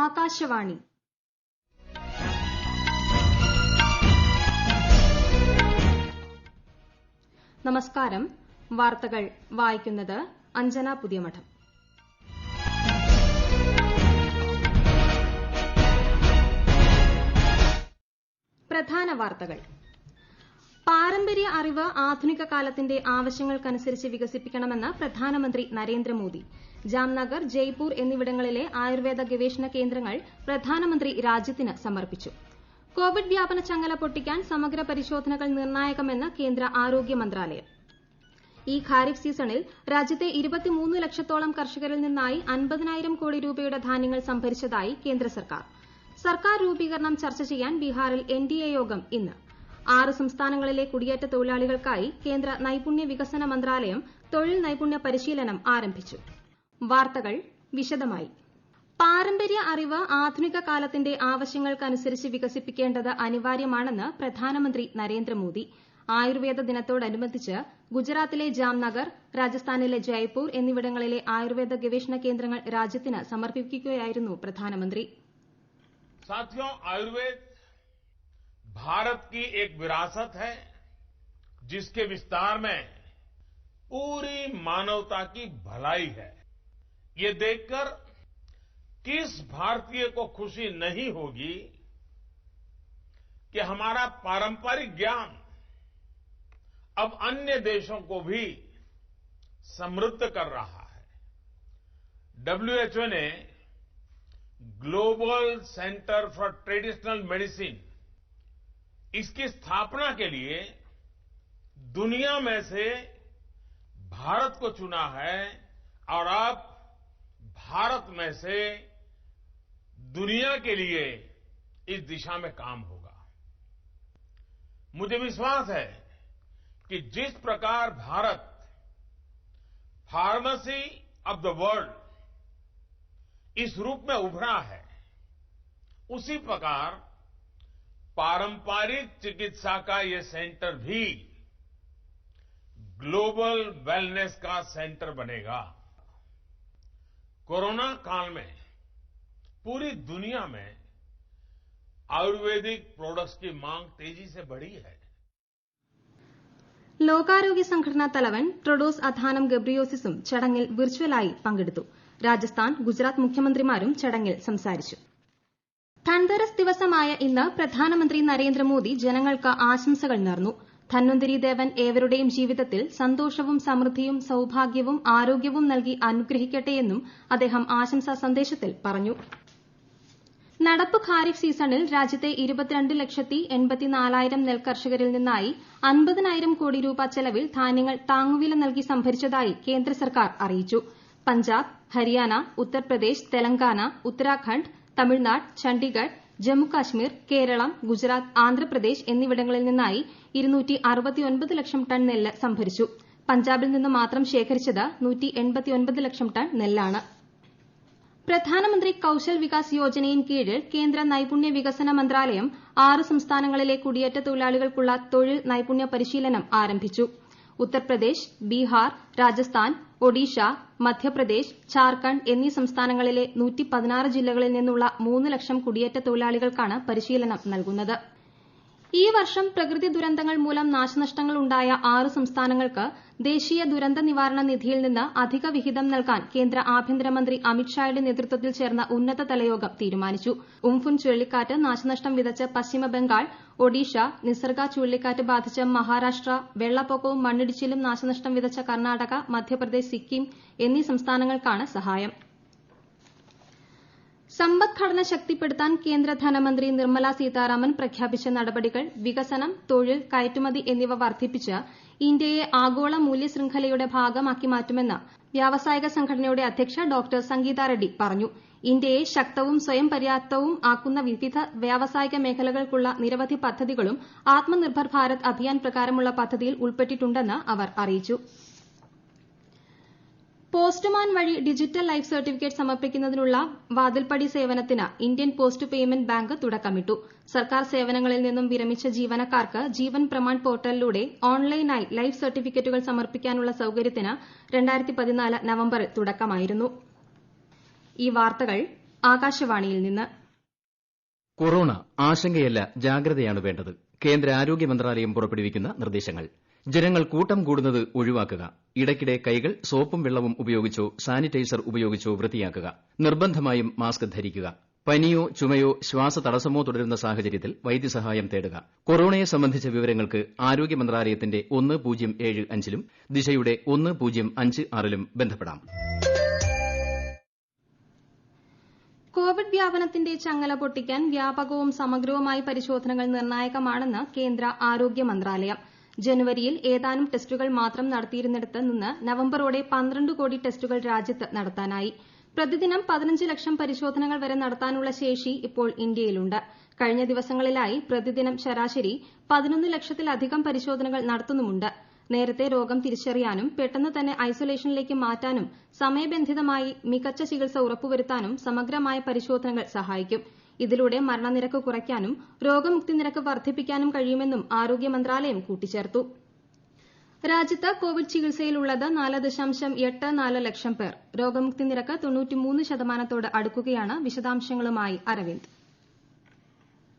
ആകാശവാണി. നമസ്കാരം. വാർത്തകൾ വായിക്കുന്നത് അഞ്ജന പുതിയമഠം. പ്രധാന വാർത്തകൾ. പാരമ്പര്യ അറിവ് ആധുനിക കാലത്തിന്റെ ആവശ്യങ്ങൾക്കനുസരിച്ച് വികസിപ്പിക്കണമെന്ന് പ്രധാനമന്ത്രി നരേന്ദ്രമോദി. ജാംനഗർ, ജയ്പൂർ എന്നിവിടങ്ങളിലെ ആയുർവേദ ഗവേഷണ കേന്ദ്രങ്ങൾ പ്രധാനമന്ത്രി രാജ്യത്തിന് സമർപ്പിച്ചു. കോവിഡ് വ്യാപന ചങ്ങല പൊട്ടിക്കാൻ സമഗ്ര പരിശോധനകൾ നിർണായകമെന്ന് കേന്ദ്ര ആരോഗ്യ മന്ത്രാലയം. ഈ ഖാരിഫ് സീസണിൽ രാജ്യത്തെ 23 ലക്ഷത്തോളം കർഷകരിൽ നിന്നായി 50,000 കോടി രൂപയുടെ ധാന്യങ്ങൾ സംഭരിച്ചതായി കേന്ദ്ര സർക്കാർ. സർക്കാർ രൂപീകരണം ചർച്ച ചെയ്യാൻ ബീഹാറിൽ NDA യോഗം ഇന്ന്. 6 സംസ്ഥാനങ്ങളിലെ കുടിയേറ്റ തൊഴിലാളികൾക്കായി കേന്ദ്ര നൈപുണ്യ വികസന മന്ത്രാലയം തൊഴിൽ നൈപുണ്യ പരിശീലനം ആരംഭിച്ചു. വാർത്തകൾ വിശദമായി. പാരമ്പര്യ അറിവ് ആധുനിക കാലത്തിന്റെ ആവശ്യങ്ങൾക്കനുസരിച്ച് വികസിപ്പിക്കേണ്ടത് അനിവാര്യമാണെന്ന് പ്രധാനമന്ത്രി നരേന്ദ്രമോദി. ആയുർവേദ ദിനത്തോടനുബന്ധിച്ച് ഗുജറാത്തിലെ ജാംനഗർ, രാജസ്ഥാനിലെ ജയ്പൂർ എന്നിവിടങ്ങളിലെ ആയുർവേദ ഗവേഷണ കേന്ദ്രങ്ങൾ രാജ്യത്തിന് സമർപ്പിക്കുകയായിരുന്നു പ്രധാനമന്ത്രി. साथियों, आयुर्वेद भारत की एक विरासत है जिसके विस्तार में पूरी मानवता की भलाई है. ये देखकर किस भारतीय को खुशी नहीं होगी कि हमारा पारंपरिक ज्ञान अब अन्य देशों को भी समृद्ध कर रहा है. WHO ने global centre for traditional medicine इसकी स्थापना के लिए दुनिया में से भारत को चुना है और अब भारत में से दुनिया के लिए इस दिशा में काम होगा. मुझे विश्वास है कि जिस प्रकार Bharat pharmacy of the world इस रूप में उभरा है, उसी प्रकार पारंपरिक चिकित्सा का ये सेंटर भी ग्लोबल वेलनेस का सेंटर बनेगा. कोरोना काल में पूरी दुनिया में आयुर्वेदिक प्रोडक्ट्स की मांग तेजी से बढ़ी है. ലോകാരോഗ്യ സംഘടനാ തലവൻ ടെഡ്രോസ് അഥാനം ഗബ്രിയേസസും ചടങ്ങിൽ വിർച്വലായി പങ്കെടുത്തു. രാജസ്ഥാൻ, ഗുജറാത്ത് മുഖ്യമന്ത്രിമാരും ചടങ്ങിൽ സംസാരിച്ചു. ധൻതെരസ് ദിവസമായ ഇന്ന് പ്രധാനമന്ത്രി നരേന്ദ്രമോദി ജനങ്ങൾക്ക് ആശംസകൾ നേർന്നു. ധന്വന്തരി ദേവൻ ഏവരുടെയും ജീവിതത്തിൽ സന്തോഷവും സമൃദ്ധിയും സൌഭാഗ്യവും ആരോഗ്യവും നൽകി അനുഗ്രഹിക്കട്ടെയെന്നും അദ്ദേഹം ആശംസാ സന്ദേശത്തിൽ പറഞ്ഞു. നടപ്പ് ഖാരിഫ് സീസണിൽ രാജ്യത്തെ 22,84,000 നെൽകർഷകരിൽ നിന്നായി 50,000 കോടി രൂപ ചെലവിൽ ധാന്യങ്ങൾ താങ്ങുവില നൽകി സംഭരിച്ചതായി കേന്ദ്ര സർക്കാർ അറിയിച്ചു. പഞ്ചാബ്, ഹരിയാന, ഉത്തർപ്രദേശ്, തെലങ്കാന, ഉത്തരാഖണ്ഡ്, തമിഴ്നാട്, ചണ്ഡിഗഡ്, ജമ്മുകാശ്മീർ, കേരളം, ഗുജറാത്ത്, ആന്ധ്രാപ്രദേശ് എന്നിവിടങ്ങളിൽ നിന്നായി 269 ലക്ഷം ടൺ നെല്ല് സംഭരിച്ചു. പഞ്ചാബിൽ നിന്ന് മാത്രം ശേഖരിച്ചത് 189 ലക്ഷം ടൺ നെല്ലാണ്. പ്രധാനമന്ത്രി കൌശൽ വികാസ് യോജനയിൻ കീഴിൽ കേന്ദ്ര നൈപുണ്യ വികസന മന്ത്രാലയം 6 സംസ്ഥാനങ്ങളിലെ കുടിയേറ്റ തൊഴിലാളികൾക്കുള്ള തൊഴിൽ നൈപുണ്യ പരിശീലനം ആരംഭിച്ചു. ഉത്തർപ്രദേശ്, ബീഹാർ, രാജസ്ഥാൻ, ഒഡീഷ, മധ്യപ്രദേശ്, ഝാർഖണ്ഡ് എന്നീ സംസ്ഥാനങ്ങളിലെ 116 ജില്ലകളിൽ നിന്നുള്ള 3 ലക്ഷം കുടിയേറ്റ തൊഴിലാളികൾക്കാണ് പരിശീലനം നൽകുന്നത്. ഈ വർഷം പ്രകൃതി ദുരന്തങ്ങൾ മൂലം നാശനഷ്ടങ്ങൾ ഉണ്ടായ 6 സംസ്ഥാനങ്ങൾക്ക് ദേശീയ ദുരന്ത നിവാരണ നിധിയിൽ നിന്ന് അധിക വിഹിതം നൽകാൻ കേന്ദ്ര ആഭ്യന്തരമന്ത്രി അമിത്ഷായുടെ നേതൃത്വത്തിൽ ചേർന്ന ഉന്നതതല യോഗം തീരുമാനിച്ചു. ഉംഫുൻ ചുഴലിക്കാറ്റ് നാശനഷ്ടം വിതച്ച പശ്ചിമ ബംഗാൾ, ഒഡീഷ, നിസർഗ ചുഴലിക്കാറ്റ് ബാധിച്ച മഹാരാഷ്ട്ര, വെള്ളപ്പൊക്കവും മണ്ണിടിച്ചിലും നാശനഷ്ടം വിതച്ച കർണാടക, മധ്യപ്രദേശ്, സിക്കിം എന്നീ സംസ്ഥാനങ്ങൾക്കാണ് സഹായം. സമ്പദ്ഘടന ശക്തിപ്പെടുത്താൻ കേന്ദ്ര ധനമന്ത്രി നിർമ്മല സീതാരാമൻ പ്രഖ്യാപിച്ച നടപടികൾ വികസനം, തൊഴിൽ, കയറ്റുമതി എന്നിവ വർദ്ധിപ്പിച്ച് ഇന്ത്യയെ ആഗോള മൂല്യ ശൃംഖലയുടെ ഭാഗമാക്കി മാറ്റുമെന്ന് വ്യാവസായിക സംഘടനയുടെ അധ്യക്ഷ ഡോക്ടർ സംഗീത റെഡ്ഡി പറഞ്ഞു. ഇന്ത്യയെ ശക്തവും സ്വയം പര്യാപ്തവും ആക്കുന്ന വിവിധ വ്യാവസായിക മേഖലകൾക്കുള്ള നിരവധി പദ്ധതികളും ആത്മനിർഭർ ഭാരത് അഭിയാൻ പ്രകാരമുള്ള പദ്ധതിയിൽ ഉൾപ്പെട്ടിട്ടുണ്ടെന്ന് അവർ അറിയിച്ചു. പോസ്റ്റ്മാൻ വഴി ഡിജിറ്റൽ ലൈഫ് സർട്ടിഫിക്കറ്റ് സമർപ്പിക്കുന്നതിനുള്ള വാതിൽപ്പടി സേവനത്തിന് ഇന്ത്യൻ പോസ്റ്റ് പേയ്മെന്റ് ബാങ്ക് തുടക്കമിട്ടു. സർക്കാർ സേവനങ്ങളിൽ നിന്നും വിരമിച്ച ജീവനക്കാർക്ക് ജീവൻ പ്രമാൺ പോർട്ടലിലൂടെ ഓൺലൈനായി ലൈഫ് സർട്ടിഫിക്കറ്റുകൾ സമർപ്പിക്കാനുള്ള സൌകര്യത്തിന് 2014 നവംബറിൽ തുടക്കമായിരുന്നു. ഈ വാർത്തകൾ ആകാശവാണിയിൽ നിന്ന്. കൊറോണ ആശങ്കയല്ല ജാഗ്രതയാണ് വേണ്ടത്. കേന്ദ്ര ആരോഗ്യ മന്ത്രാലയം പുറപ്പെടുവിക്കുന്ന നിർദ്ദേശങ്ങൾ. ജനങ്ങൾ കൂട്ടം കൂടുന്നത് ഒഴിവാക്കുക. ഇടയ്ക്കിടെ കൈകൾ സോപ്പും വെള്ളവും ഉപയോഗിച്ചോ സാനിറ്റൈസർ ഉപയോഗിച്ചോ വൃത്തിയാക്കുക. നിർബന്ധമായും മാസ്ക് ധരിക്കുക. പനിയോ ചുമയോ ശ്വാസതടസ്സമോ തുടരുന്ന സാഹചര്യത്തിൽ വൈദ്യസഹായം തേടുക. കൊറോണയെ സംബന്ധിച്ച വിവരങ്ങൾക്ക് ആരോഗ്യ മന്ത്രാലയത്തിന്റെ 1075 ലും ദിശയുടെ 1056 ലും ബന്ധപ്പെടാം. കോവിഡ് വ്യാപനത്തിന്റെ ചങ്ങല പൊട്ടിക്കാൻ വ്യാപകവും സമഗ്രവുമായ പരിശോധനകൾ നിർണായകമാണെന്ന് കേന്ദ്ര ആരോഗ്യ മന്ത്രാലയം. ജനുവരിയിൽ ഏതാനും ടെസ്റ്റുകൾ മാത്രം നടത്തിയിരുന്നിടത്ത് നിന്ന് നവംബറോടെ 12 കോടി ടെസ്റ്റുകൾ രാജ്യത്ത് നടത്താനായി. പ്രതിദിനം 15 ലക്ഷം പരിശോധനകൾ വരെ നടത്താനുള്ള ശേഷി ഇപ്പോൾ ഇന്ത്യയിലുണ്ട്. കഴിഞ്ഞ ദിവസങ്ങളിലായി പ്രതിദിനം ശരാശരി 11 ലക്ഷത്തിലധികം പരിശോധനകൾ നടത്തുന്നുമുണ്ട്. നേരത്തെ രോഗം തിരിച്ചറിയാനും പെട്ടെന്ന് തന്നെ ഐസൊലേഷനിലേക്ക് മാറ്റാനും സമയബന്ധിതമായി മികച്ച ചികിത്സ ഉറപ്പുവരുത്താനും സമഗ്രമായ പരിശോധനകൾ സഹായിക്കും. ഇതിലൂടെ മരണനിരക്ക് കുറയ്ക്കാനും രോഗമുക്തി നിരക്ക് വർദ്ധിപ്പിക്കാനും കഴിയുമെന്നും ആരോഗ്യ മന്ത്രാലയം കൂട്ടിച്ചേർത്തു. രാജ്യത്ത് കോവിഡ് ചികിത്സയിലുള്ളത് 4.84 ലക്ഷം പേർ. രോഗമുക്തി നിരക്ക് 93% അടുക്കുകയാണ്. വിശദാംശങ്ങളുമായി അരവിന്ദ്.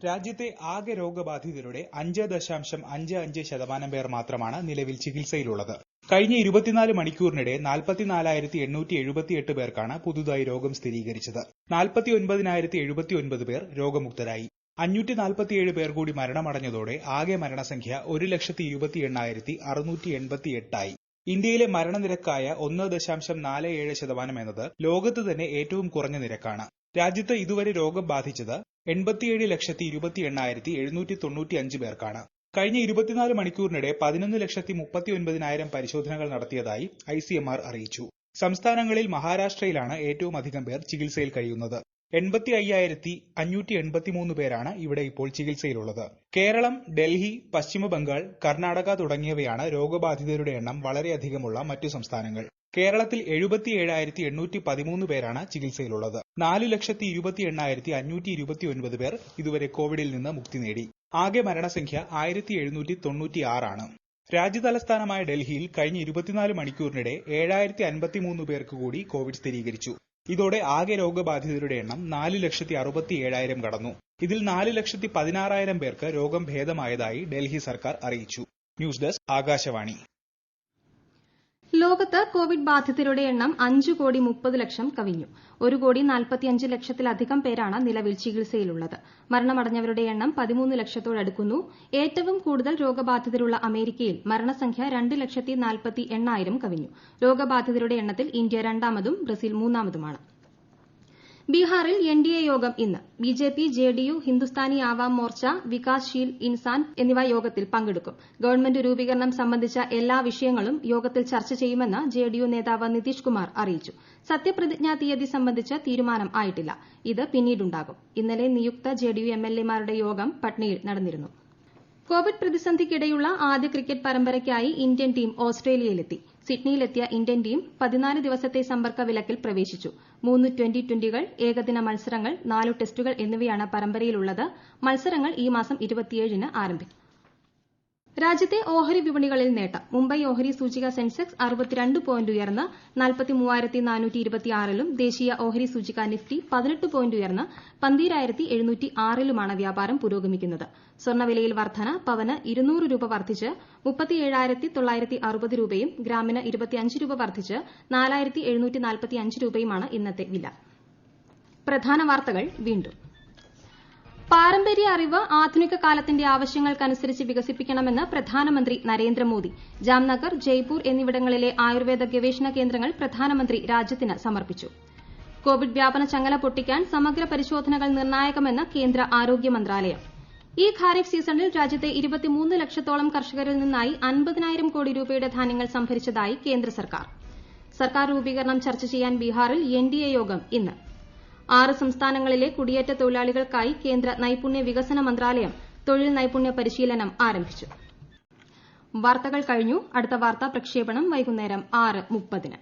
രാജ്യത്തെ ആകെ രോഗബാധിതരുടെ 5.55% പേർ മാത്രമാണ് നിലവിൽ ചികിത്സയിലുള്ളത്. കഴിഞ്ഞ 24 മണിക്കൂറിനിടെ 44,878 പേർക്കാണ് പുതുതായി രോഗം സ്ഥിരീകരിച്ചത്. 49,079 പേർ രോഗമുക്തരായി. 547 പേർ കൂടി മരണമടഞ്ഞതോടെ ആകെ മരണസംഖ്യ 1,21,688 ആയി. ഇന്ത്യയിലെ മരണനിരക്കായ 1.47% എന്നത് ലോകത്ത് തന്നെ ഏറ്റവും കുറഞ്ഞ നിരക്കാണ്. രാജ്യത്ത് ഇതുവരെ രോഗം ബാധിച്ചത് 87,28,795 പേർക്കാണ്. കഴിഞ്ഞ 24 മണിക്കൂറിനിടെ 11,39,000 പരിശോധനകൾ നടത്തിയതായി ICMR അറിയിച്ചു. സംസ്ഥാനങ്ങളിൽ മഹാരാഷ്ട്രയിലാണ് ഏറ്റവും അധികം പേർ ചികിത്സയിൽ കഴിയുന്നത്. 85,583 പേരാണ് ഇവിടെ ഇപ്പോൾ ചികിത്സയിലുള്ളത്. കേരളം, ഡൽഹി, പശ്ചിമബംഗാൾ, കർണാടക തുടങ്ങിയവയാണ് രോഗബാധിതരുടെ എണ്ണം വളരെയധികമുള്ള മറ്റു സംസ്ഥാനങ്ങൾ. കേരളത്തിൽ 77,813 പേരാണ് ചികിത്സയിലുള്ളത്. 4,28,529 പേർ ഇതുവരെ കോവിഡിൽ നിന്ന് മുക്തി നേടി. ആകെ മരണസംഖ്യ 1,796 ആണ്. രാജ്യതലസ്ഥാനമായ ഡൽഹിയിൽ കഴിഞ്ഞ 24 മണിക്കൂറിനിടെ 7,053 പേർക്ക് കൂടി കോവിഡ് സ്ഥിരീകരിച്ചു. ഇതോടെ ആകെ രോഗബാധിതരുടെ എണ്ണം 4,67,000 കടന്നു. ഇതിൽ 4,16,000 പേർക്ക് രോഗം ഭേദമായതായി ഡൽഹി സർക്കാർ അറിയിച്ചു. News desk Akashvani. ലോകത്ത് കോവിഡ് ബാധിതരുടെ എണ്ണം 5,30,00,000 കവിഞ്ഞു. 1,45 ലക്ഷത്തിലധികം പേരാണ് നിലവിൽ ചികിത്സയിലുള്ളത്. മരണമടഞ്ഞവരുടെ എണ്ണം 13 ലക്ഷത്തോടടുക്കുന്നു. ഏറ്റവും കൂടുതൽ രോഗബാധിതരുള്ള അമേരിക്കയിൽ മരണസംഖ്യ 2,48,000 കവിഞ്ഞു. രോഗബാധിതരുടെ എണ്ണത്തിൽ ഇന്ത്യ രണ്ടാമതും ബ്രസീൽ മൂന്നാമതുമാണ്. ബീഹാറിൽ NDA യോഗം ഇന്ന്. BJP, JDU, ഹിന്ദുസ്ഥാനി ആവാം മോർച്ച, വികാസ്ശീൽ ഇൻസാൻ എന്നിവ യോഗത്തിൽ പങ്കെടുക്കും. ഗവൺമെന്റ് രൂപീകരണം സംബന്ധിച്ച എല്ലാ വിഷയങ്ങളും യോഗത്തിൽ ചർച്ച ചെയ്യുമെന്ന് JDU നേതാവ് നിതീഷ് കുമാർ അറിയിച്ചു. സത്യപ്രതിജ്ഞാ തീയതി സംബന്ധിച്ച് തീരുമാനം ആയിട്ടില്ല. ഇത് പിന്നീടുണ്ടാകും. ഇന്നലെ നിയുക്ത JDU MLAമാരുടെ യോഗം പട്നയിൽ നടന്നിരുന്നു. കോവിഡ് പ്രതിസന്ധിക്കിടെയുള്ള ആദ്യ ക്രിക്കറ്റ് പരമ്പരയ്ക്കായി ഇന്ത്യൻ ടീം ഓസ്ട്രേലിയയിലെത്തി. സിഡ്നിയിലെത്തിയ ഇന്ത്യൻ ടീം 14 ദിവസത്തെ സമ്പർക്ക വിലക്കിൽ പ്രവേശിച്ചു. 3 ട്വന്റി-ട്വന്റികൾ, ഏകദിന മത്സരങ്ങൾ, 4 ടെസ്റ്റുകൾ എന്നിവയാണ് പരമ്പരയിലുള്ളത്. മത്സരങ്ങൾ ഈ മാസം 27-ന് ആരംഭിക്കും. രാജ്യത്തെ ഓഹരി വിപണികളിൽ നേട്ടം. മുംബൈ ഓഹരി സൂചിക സെൻസെക്സ് 62 പോയിന്റ് ഉയർന്ന് 43,426-ലും ദേശീയ ഓഹരി സൂചിക നിഫ്റ്റി 18 പോയിന്റ് ഉയർന്ന് 12,706-ലുമാണ് വ്യാപാരം പുരോഗമിക്കുന്നത്. സ്വർണ്ണവിലയിൽ വർധന. പവന് 200 രൂപ വർദ്ധിച്ച് 37,960 രൂപയും ഗ്രാമിന് 25 രൂപ വർദ്ധിച്ച് 4,745 രൂപയുമാണ് ഇന്നത്തെ വില. പ്രധാന വാർത്തകൾ വീണ്ടും. പാരമ്പര്യ അറിവ് ആധുനിക കാലത്തിന്റെ ആവശ്യങ്ങൾക്കനുസരിച്ച് വികസിപ്പിക്കണമെന്ന് പ്രധാനമന്ത്രി നരേന്ദ്രമോദി. ജാംനഗർ, ജയ്പൂർ എന്നിവിടങ്ങളിലെ ആയുർവേദ ഗവേഷണ കേന്ദ്രങ്ങൾ പ്രധാനമന്ത്രി രാജ്യത്തിന് സമർപ്പിച്ചു. കോവിഡ് വ്യാപന ചങ്ങല പൊട്ടിക്കാൻ സമഗ്ര പരിശോധനകൾ നിർണായകമെന്ന് കേന്ദ്ര ആരോഗ്യ മന്ത്രാലയം. ഈ ഖാരിഫ് സീസണിൽ രാജ്യത്തെ 23 ലക്ഷത്തോളം കർഷകരിൽ നിന്നായി 50,000 കോടി രൂപയുടെ ധാന്യങ്ങൾ സംഭരിച്ചതായി കേന്ദ്ര സർക്കാർ. സർക്കാർ രൂപീകരണം ചർച്ച ചെയ്യാൻ ബീഹാറിൽ NDA യോഗം ഇന്ന്. 6 സംസ്ഥാനങ്ങളിലെ കുടിയേറ്റ തൊഴിലാളികൾക്കായി കേന്ദ്ര നൈപുണ്യ വികസന മന്ത്രാലയം തൊഴിൽ നൈപുണ്യ പരിശീലനം ആരംഭിച്ചു. വാർത്തകൾ കഴിഞ്ഞു. അടുത്ത വാർത്താ പ്രക്ഷേപണം വൈകുന്നേരം 6:30-ന്.